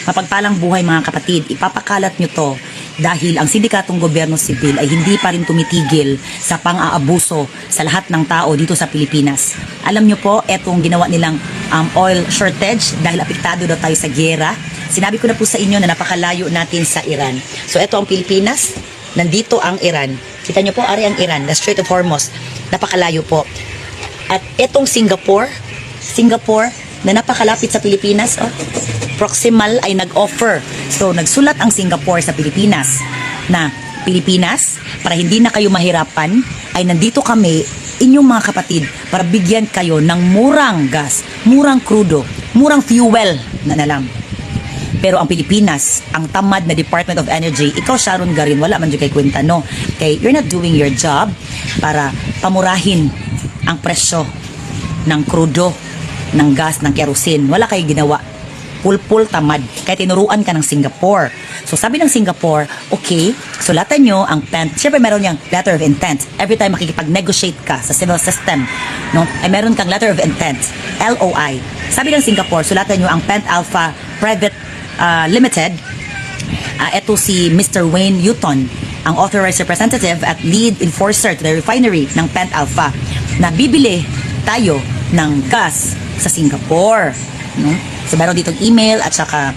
Mapagpalang buhay mga kapatid, ipapakalat nyo to dahil ang Sindikatong Gobyerno Sibil ay hindi pa rin tumitigil sa pang-aabuso sa lahat ng tao dito sa Pilipinas. Alam nyo po, etong ginawa nilang oil shortage dahil apektado daw tayo sa giyera. Sinabi ko na po sa inyo na napakalayo natin sa Iran. So eto ang Pilipinas, nandito ang Iran. Kita nyo po, ari ang Iran, the Strait of Hormuz. Napakalayo po. At etong Singapore na napakalapit sa Pilipinas, proximal ay nag-offer. So, nagsulat ang Singapore sa Pilipinas na Pilipinas, para hindi na kayo mahirapan, ay nandito kami, inyong mga kapatid, para bigyan kayo ng murang gas, murang krudo, murang fuel na nalang. Pero ang Pilipinas, ang tamad na Department of Energy, ikaw Sharon Garin, wala man dyan kay kwenta, no? Okay, you're not doing your job para pamurahin ang presyo ng krudo, ng gas, ng kerosene. Wala kayo ginawa. Pulpul tamad. Kaya tinuruan ka ng Singapore. So sabi ng Singapore, okay, sulatan nyo ang PENT. Siyempre meron niyang letter of intent. Every time makikipag-negotiate ka sa civil system, no, ay meron kang letter of intent, LOI. Sabi ng Singapore, sulatan nyo ang PENT Alpha Private Limited. Ito si Mr. Wayne Yuton, ang authorized representative at lead enforcer to the refinery ng PENT Alpha, na bibili tayo ng gas sa Singapore, no? So meron ditong email at saka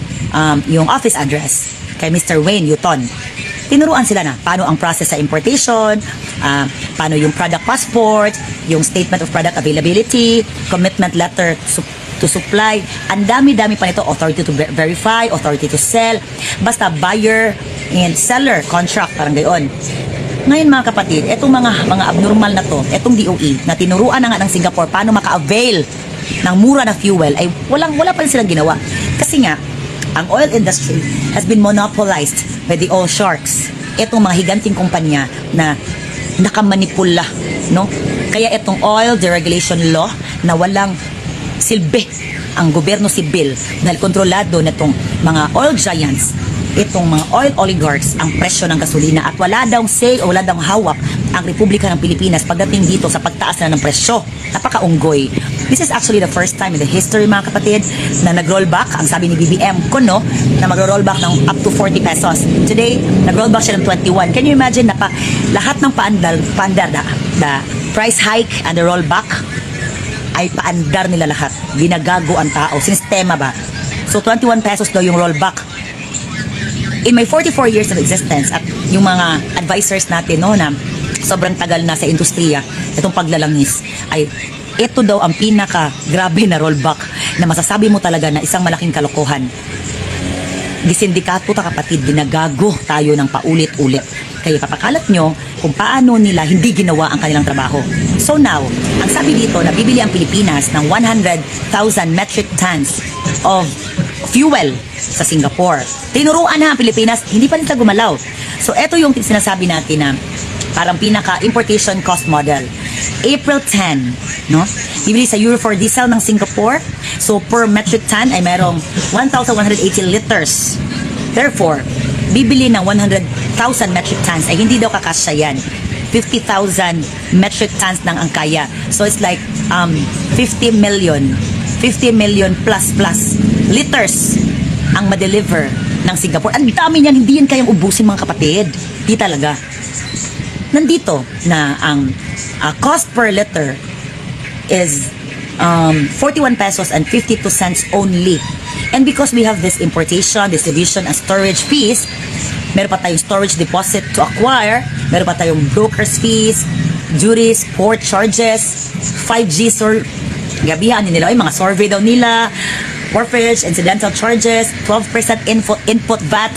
yung office address kay Mr. Wayne Yuton. Tinuruan sila na paano ang process sa importation, paano yung product passport, yung statement of product availability, commitment letter to supply. Ang dami-dami pa nito, authority to verify, authority to sell, basta buyer and seller contract, parang gayon. Ngayon mga kapatid, etong mga abnormal na to, etong DOE na tinuruan na nga ng Singapore paano maka-avail ng mura na fuel, ay wala pa rin silang ginawa. Kasi nga, ang oil industry has been monopolized by the oil sharks. Etong mga higanting kumpanya na nakamanipula, no? Kaya etong oil deregulation law na walang silbi ang gobyerno sibil dahil kontrolado netong mga oil giants, itong mga oil oligarchs ang presyo ng gasolina, at wala daw say o wala daw hawak ang Republika ng Pilipinas pagdating dito sa pagtaas na ng presyo. Napakaunggoy. This is actually the first time in the history mga kapatid na nag-rollback, ang sabi ni BBM ko, no, na mag-rollback ng up to 40 pesos. Today, nag-rollback siya ng 21. Can you imagine na lahat ng paandar the price hike and the rollback ay paandar nila lahat. Ginagago ang tao. Sistema ba? So 21 pesos daw yung rollback. In my 44 years of existence at yung mga advisors natin, no, na sobrang tagal na sa industriya, itong paglalangis, ay ito daw ang pinaka-grabe na rollback na masasabi mo talaga na isang malaking kalokohan. Di sindikato ta kapatid, ginagago tayo ng paulit-ulit. Kaya papakalat nyo kung paano nila hindi ginawa ang kanilang trabaho. So now, ang sabi dito na bibili ang Pilipinas ng 100,000 metric tons of fuel sa Singapore. Tinuruan na ang Pilipinas, hindi pa nila gumalaw. So ito yung sinasabi natin na parang pinaka-importation cost model. April 10, no? Bibili sa Euro 4 diesel ng Singapore. So per metric ton ay merong 1,180 liters. Therefore, bibili ng 100,000 metric tons ay hindi daw kakasya yan. 50,000 metric tons lang ang kaya. So it's like 50 million plus liters ang ma-deliver ng Singapore. Ang dami niyan, hindi yan kayang ubusin mga kapatid. Di talaga. Nandito na ang cost per liter is 41 pesos and 52 cents only. And because we have this importation, distribution, and storage fees, meron pa tayong storage deposit to acquire, meron pa tayong broker's fees, duties, port charges, 5G gabihan nila, ay mga survey daw nila, wharfage, incidental charges, 12% input VAT,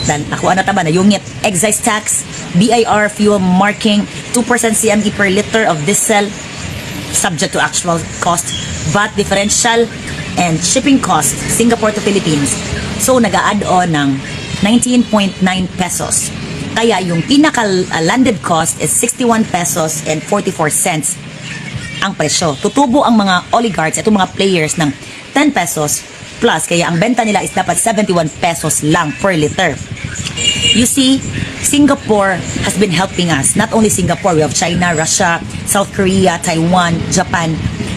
dan nakuha na taba na yungit, excise tax, BIR fuel marking, 2% CME per liter of diesel, subject to actual cost, VAT differential, and shipping cost, Singapore to Philippines. So, nag-a-add on ng 19.9 pesos. Kaya yung pinaka-landed cost is 61 pesos and 44 cents ang presyo. Tutubo ang mga oligarchs, itong mga players ng 10 pesos plus, kaya ang benta nila is dapat 71 pesos lang per liter. You see, Singapore has been helping us. Not only Singapore, we have China, Russia, South Korea, Taiwan, Japan,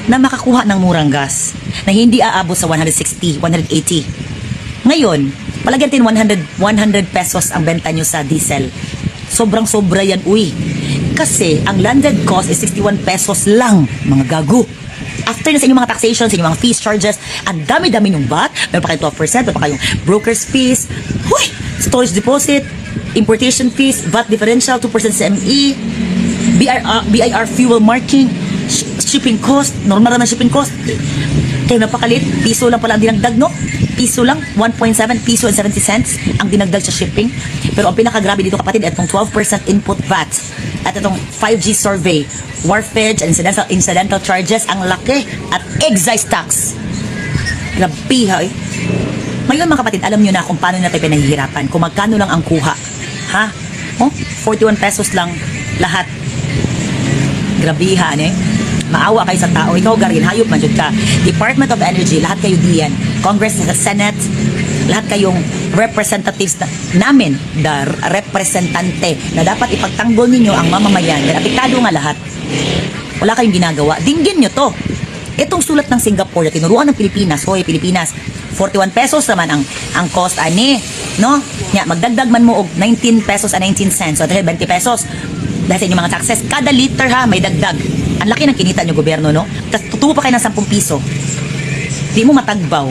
na makakuha ng murang gas na hindi aabot sa 160, 180. Ngayon, palagyan din 100 pesos ang benta nyo sa diesel. Sobrang sobra yan, uy. Kasi ang landed cost is 61 pesos lang, mga gago. After na sa inyong mga taxation, sa inyong mga fees, charges, ang dami-dami yung VAT, meron pa kayong 12%, meron pa kayong broker's fees, huy, storage deposit, importation fees, VAT differential, 2% CME, BIR fuel marking, shipping cost, normal naman shipping cost. Kaya napakalit, piso lang pala ang dinagdag, no? Piso lang, 1.7 piso and 70 cents ang dinagdag sa shipping. Pero ang pinakagrabe dito, kapatid, itong 12% input VAT at itong 5G survey, wharfage and incidental charges, ang laki, at excise tax. Grabe, ha, eh. Ngayon, mga kapatid, alam nyo na kung paano natin pinahihirapan, kung magkano lang ang kuha. Ha? Oh, 41 pesos lang lahat. Grabihan, eh. Maawa kayo sa tao. Ikaw, Garin, hayop man dyan ka. Department of Energy, lahat kayo diyan. Congress, Senate, lahat kayong representatives namin, the representante, na dapat ipagtanggol ninyo ang mamamayan. Dahil apektado nga lahat. Wala kayong ginagawa. Dinggin nyo to. Itong sulat ng Singapore na tinuruan ng Pilipinas, hoy, Pilipinas, 41 pesos naman ang cost ani, no? Nya, magdagdag man mo og 19 pesos and 19 cents, so 20 pesos. Dahil sa inyong mga taxes, kada liter ha, may dagdag. Ang laki ng kinita nyo gobyerno, no? Tapos tutubo pa kayo ng 10 piso. Di mo matagbaw.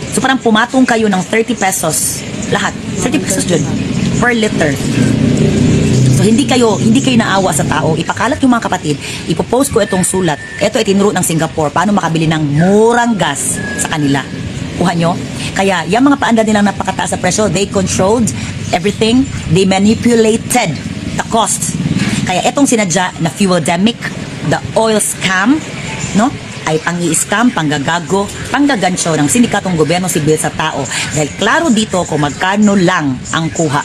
So parang pumatong kayo ng 30 pesos. Lahat. 30 pesos dyan. Per liter. So hindi kayo naawa sa tao. Ipakalat yung mga kapatid. Ipopost ko itong sulat. Ito ay tinuro ng Singapore. Paano makabili ng murang gas sa kanila. Kuha nyo? Kaya yung mga paanda nilang napakataas sa presyo, they controlled everything. They manipulated the cost. Kaya itong sinadya na fuel-demic, the oil scam, no? Ay pang-i-scam, panggagago, panggagansyo ng sindikatong gobyerno sibil sa tao. Dahil klaro dito kung magkano lang ang kuha.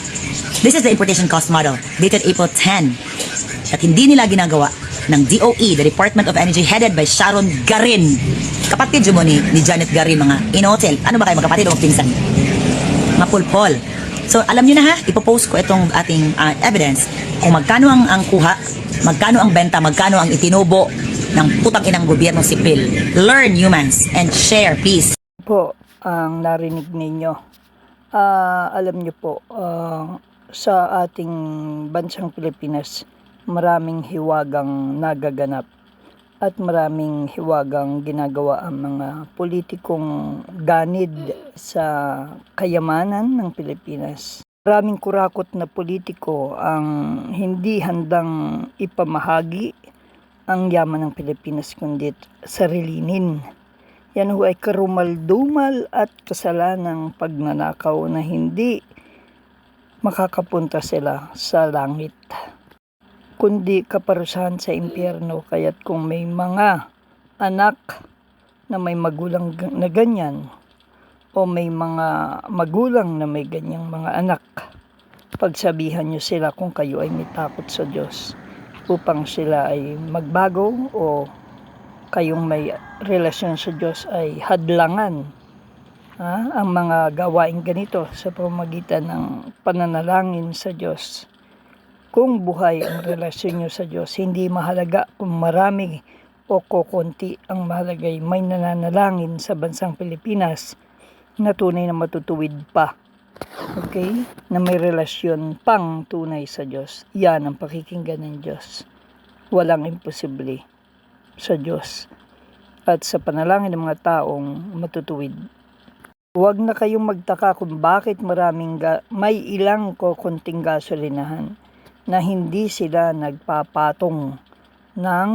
This is the importation cost model, dated April 10. At hindi nila ginagawa ng DOE, the Department of Energy, headed by Sharon Garin. Kapatid mo ni Janet Garin, mga in-hotel. Ano ba kayo, magkapatid o pinsan? Mapulpol. So, alam nyo na ha, ipopost ko itong ating evidence kung magkano ang kuha, magkano ang benta, magkano ang itinubo ng putang inang gobyerno sipil. Learn, humans, and share. Peace. Po, ang narinig ninyo. Alam nyo po, sa ating bansang Pilipinas, maraming hiwagang nagaganap at maraming hiwagang ginagawa ang mga politikong ganid sa kayamanan ng Pilipinas. Maraming kurakot na politiko ang hindi handang ipamahagi ang yaman ng Pilipinas kundi sarilinin. Yan ho ay karumal-dumal at kasalanang pagnanakaw na hindi makakapunta sila sa langit, kundi kaparusahan sa impyerno. Kaya't kung may mga anak na may magulang na ganyan o may mga magulang na may ganyang mga anak, pagsabihan nyo sila kung kayo ay may takot sa Diyos upang sila ay magbago o kayong may relasyon sa Diyos ay hadlangan ang mga gawain ganito sa pamamagitan ng pananalangin sa Diyos. Kung buhay ang relasyon nyo sa Diyos, hindi mahalaga kung marami o kukunti, ang mahalaga ay may nananalangin sa bansang Pilipinas na tunay na matutuwid pa. Okay? Na may relasyon pang tunay sa Diyos. Yan ang pakikinggan ng Diyos. Walang imposible sa Diyos at sa panalangin ng mga taong matutuwid. Huwag na kayong magtaka kung bakit may ilang kukunting gasolinahan na hindi sila nagpapatong ng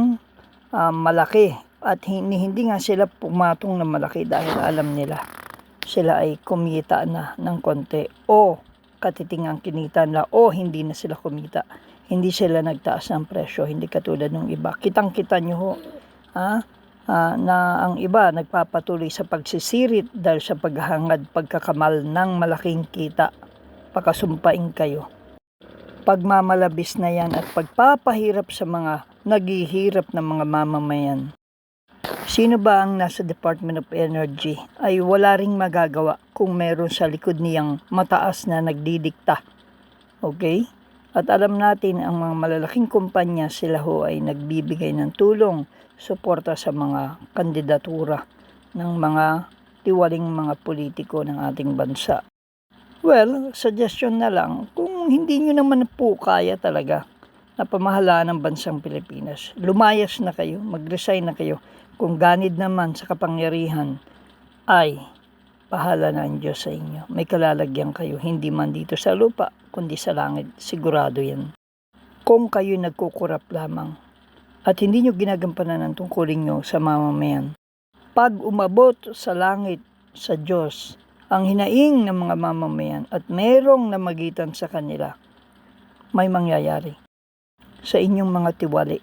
malaki at hindi nga sila pumatong ng malaki dahil alam nila sila ay kumita na ng konti o katitingang kinita na o hindi na sila kumita. Hindi sila nagtaas ng presyo, hindi katulad ng iba. Kitang-kita nyo ho na ang iba nagpapatuloy sa pagsisirit dahil sa paghahangad, pagkakamal ng malaking kita. Pakasumpain kayo. Pagmamalabis na yan at pagpapahirap sa mga naghihirap ng mga mamamayan. Sino ba ang nasa Department of Energy ay wala ring magagawa kung meron sa likod niyang mataas na nagdidikta. Okay? At alam natin ang mga malalaking kumpanya, sila ho ay nagbibigay ng tulong, suporta sa mga kandidatura ng mga tiwaling mga politiko ng ating bansa. Well, suggestion na lang, kung hindi nyo naman po kaya talaga na pamahalaan ng bansang Pilipinas, lumayas na kayo, mag-resign na kayo. Kung ganid naman sa kapangyarihan, ay bahala na ang Diyos sa inyo. May kalalagyan kayo, hindi man dito sa lupa, kundi sa langit. Sigurado yan. Kung kayo nagkukurap lamang at hindi nyo ginagampanan ang tungkulin nyo sa mamamayan, pag umabot sa langit sa Diyos ang hinaing ng mga mamamayan at merong namagitan sa kanila, may mangyayari sa inyong mga tiwali.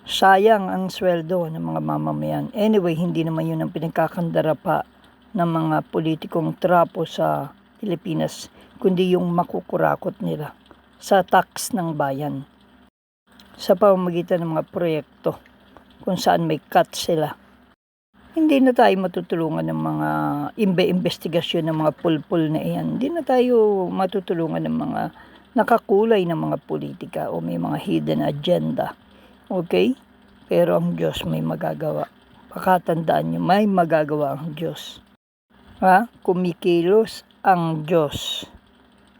Sayang ang sweldo ng mga mamamayan. Anyway, hindi naman yun ang pinagkakandara pa ng mga politikong trapo sa Pilipinas, kundi yung makukurakot nila sa tax ng bayan sa pamamagitan ng mga proyekto kung saan may cut sila. Hindi na tayo matutulungan ng mga investigasyon ng mga pulpul na iyan. Hindi na tayo matutulungan ng mga nakakulay ng mga politika o may mga hidden agenda. Okay? Pero ang Diyos may magagawa. Pakatandaan nyo, may magagawa ang Diyos. Kumikilos ang Diyos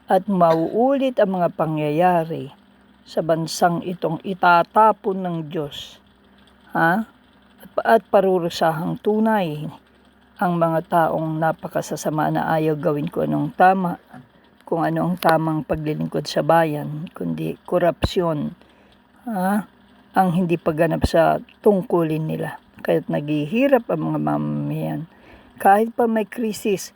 at mauulit ang mga pangyayari sa bansang itong itatapon ng Diyos. At parurusahang tunay ang mga taong napakasasama na ayaw gawin ko anong tama, kung ano ang tamang paglilingkod sa bayan, kundi korupsyon, ang hindi pagganap sa tungkulin nila. Kaya't naghihirap ang mga mamamayan. Kahit pa may krisis,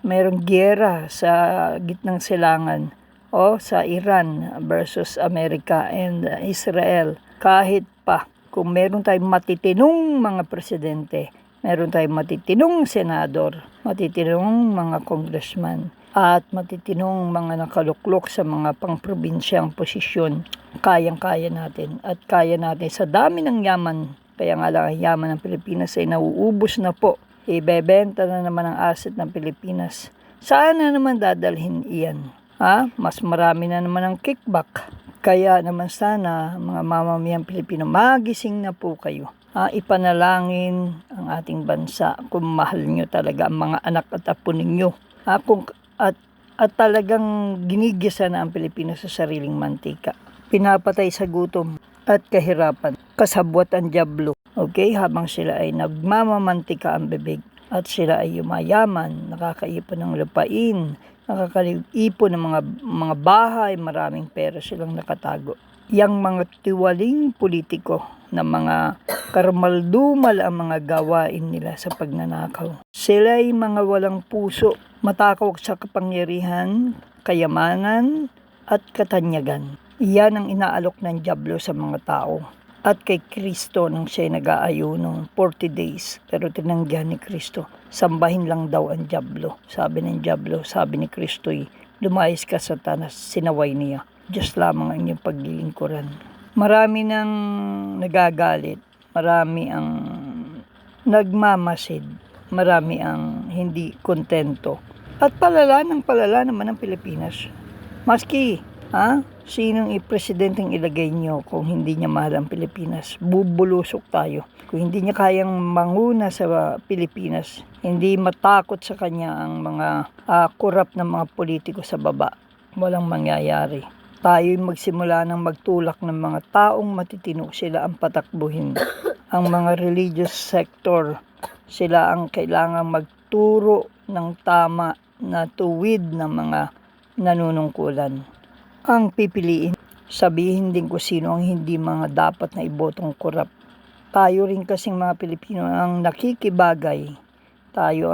mayroong giyera sa gitnang silangan o sa Iran versus America and Israel. Kahit pa kung meron tayong matitinong mga presidente, meron tayong matitinong senador, matitinong mga congressman, at matitinong mga nakaluklok sa mga pangprobinsyang posisyon, kayang-kaya natin. At kaya natin sa dami ng yaman. Kaya nga lang ang yaman ng Pilipinas ay nauubos na po. Ibebenta na naman ang asset ng Pilipinas. Saan na naman dadalhin iyan? Mas marami na naman ang kickback. Kaya naman sana mga mamamayang Pilipino, magising na po kayo. Ipanalangin ang ating bansa kung mahal nyo talaga ang mga anak at apo ninyo. At talagang ginigisa na ang Pilipinas sa sariling mantika. Pinapatay sa gutom at kahirapan. Kasabwat ang dyablo. Okay? Habang sila ay nagmamamantika ang bibig at sila ay yumayaman, nakakaipon ng lupain, nakakaipon ng mga bahay, maraming pera silang nakatago. Yang mga tiwaling politiko na mga karmaldumal ang mga gawain nila sa pagnanakaw. Sila ay mga walang puso, matakaw sa kapangyarihan, kayamanan at katanyagan. Iyan ang inaalok ng dyablo sa mga tao. At kay Kristo nang siya nag-aayuno 40 days, pero tinanggihan ni Kristo. Sambahin lang daw ang dyablo. Sabi ng dyablo, sabi ni Kristo, lumayas ka Satanas, sinaway niya. Diyos lamang ang iyong paglilingkuran. Marami nang nagagalit, marami ang nagmamasid, marami ang hindi kontento. At palala naman ang Pilipinas. Maski, sinong presidenteng ilagay nyo kung hindi niya mahal ang Pilipinas, bubulusok tayo. Kung hindi niya kayang manguna sa Pilipinas, hindi matakot sa kanya ang mga korap na mga politiko sa baba, walang mangyayari. Tayo'y magsimula ng magtulak ng mga taong matitino, sila ang patakbuhin. Ang mga religious sector, sila ang kailangang magturo ng tama na tuwid ng mga nanunungkulan. Ang pipiliin, sabihin din ko sino ang hindi mga dapat na ibotong korap. Tayo rin kasing mga Pilipino ang nakikibagay. Tayo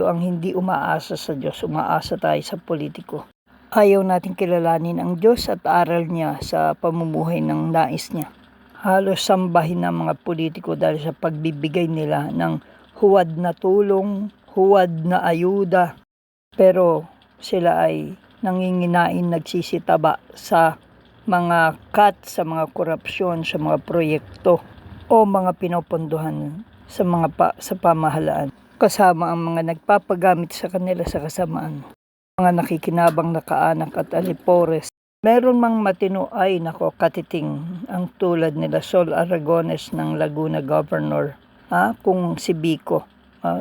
ang hindi umaasa sa Diyos, umaasa tayo sa politiko. Ayaw natin kilalanin ang Diyos at aral niya sa pamumuhay ng nais niya. Halos sambahin ng mga politiko dahil sa pagbibigay nila ng huwad na tulong, huwad na ayuda. Pero sila ay nanginginain, nagsisitaba sa mga cut, sa mga korupsyon, sa mga proyekto o mga pinopondohan sa pamahalaan. Kasama ang mga nagpapagamit sa kanila sa kasamaan. Mga nakikinabang na kaanak at alipores. Meron mang matino ay katiting ang tulad nila Sol Aragones ng Laguna Governor Kung si Biko,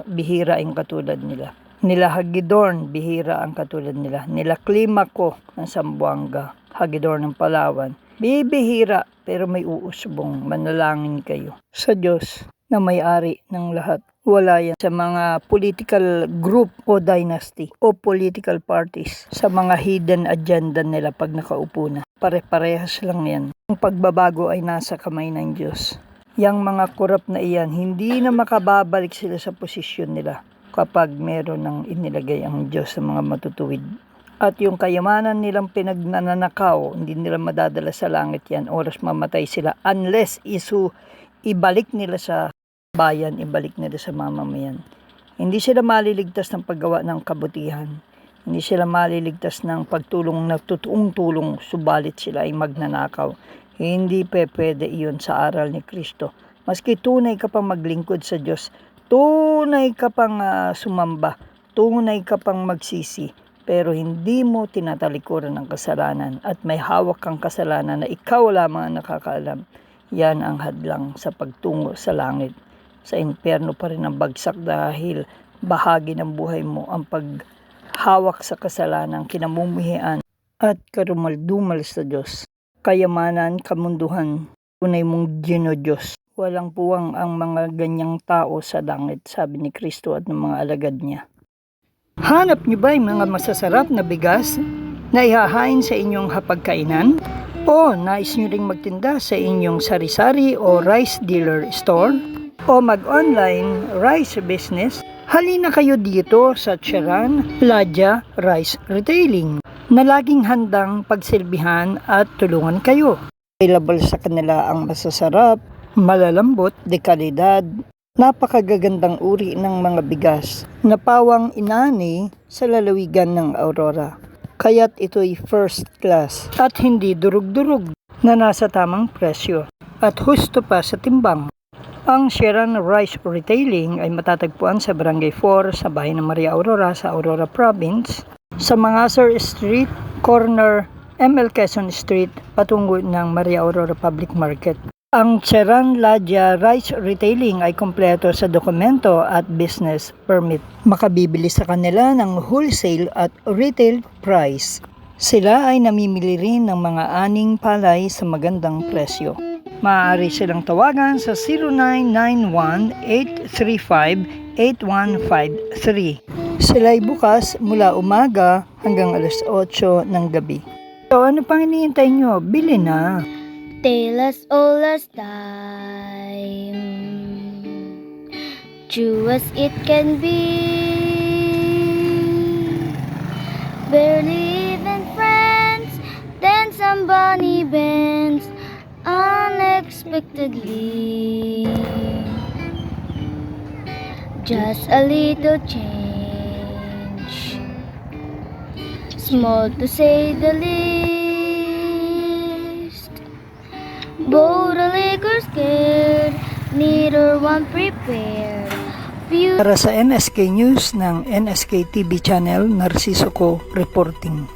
bihira yung katulad nila. Nila Hagidorn, bihira ang katulad nila. Nila Climaco ng Zamboanga, Hagidorn ng Palawan, bibihira, pero may uusbong. Manalangin kayo sa Diyos na may-ari ng lahat. Wala yan sa mga political group o dynasty o political parties, sa mga hidden agenda nila pag nakaupo na. Pare-parehas lang yan. Ang pagbabago ay nasa kamay ng Diyos. Yang mga korap na iyan, hindi na makababalik sila sa posisyon nila kapag meron ng inilagay ang Diyos sa mga matutuwid. At yung kayamanan nilang pinagnanakaw, hindi nila madadala sa langit yan. Oras mamatay sila unless ibalik nila sa bayan, ibalik nila sa mamamayan. Hindi sila maliligtas ng paggawa ng kabutihan. Hindi sila maliligtas ng pagtulong na totoong tulong, subalit sila ay magnanakaw. Hindi pwede iyon sa aral ni Kristo. Maski tunay ka pang maglingkod sa Diyos, tunay ka pang sumamba, tunay ka pang magsisi, pero hindi mo tinatalikuran ng kasalanan at may hawak kang kasalanan na ikaw lamang ang nakakaalam, yan ang hadlang sa pagtungo sa langit. Sa impyerno pa rin ang bagsak dahil bahagi ng buhay mo ang paghawak sa kasalanan, kinamumuhian at karumaldumal sa Diyos. Kayamanan, kamunduhan, tunay mong Diyos. Walang puwang ang mga ganyang tao sa langit, sabi ni Kristo at ng mga alagad niya. Hanap niyo ba yung mga masasarap na bigas na ihahain sa inyong hapagkainan? O nais niyo ring magtinda sa inyong sari-sari o rice dealer store? O mag-online rice business? Halina kayo dito sa Charan Ladya Rice Retailing na laging handang pagsilbihan at tulungan kayo. Available sa kanila ang masasarap, malalambot, de kalidad, napakagagandang uri ng mga bigas na pawang inani sa lalawigan ng Aurora. Kaya't ito'y first class at hindi durug-durug na nasa tamang presyo at husto pa sa timbang. Ang Charan Rice Retailing ay matatagpuan sa Barangay 4 sa bayan ng Maria Aurora sa Aurora Province, sa Mangasar Street, corner ML Quezon Street, patungo ng Maria Aurora Public Market. Ang Charan Ladya Rice Retailing ay kompleto sa dokumento at business permit. Makabibili sa kanila ng wholesale at retail price. Sila ay namimili rin ng mga aning palay sa magandang presyo. Maaari silang tawagan sa 0991-835-8153. Sila ay bukas mula umaga hanggang alas 8 ng gabi. So ano pang hinihintay nyo? Bili na! Tale as old as time, true as it can be. Barely even friends, then somebody bends unexpectedly. Just a little change, small to say the least. Both alike or scared, neither one prepared. Para sa NSK News ng NSK TV Channel, Narciso Co reporting.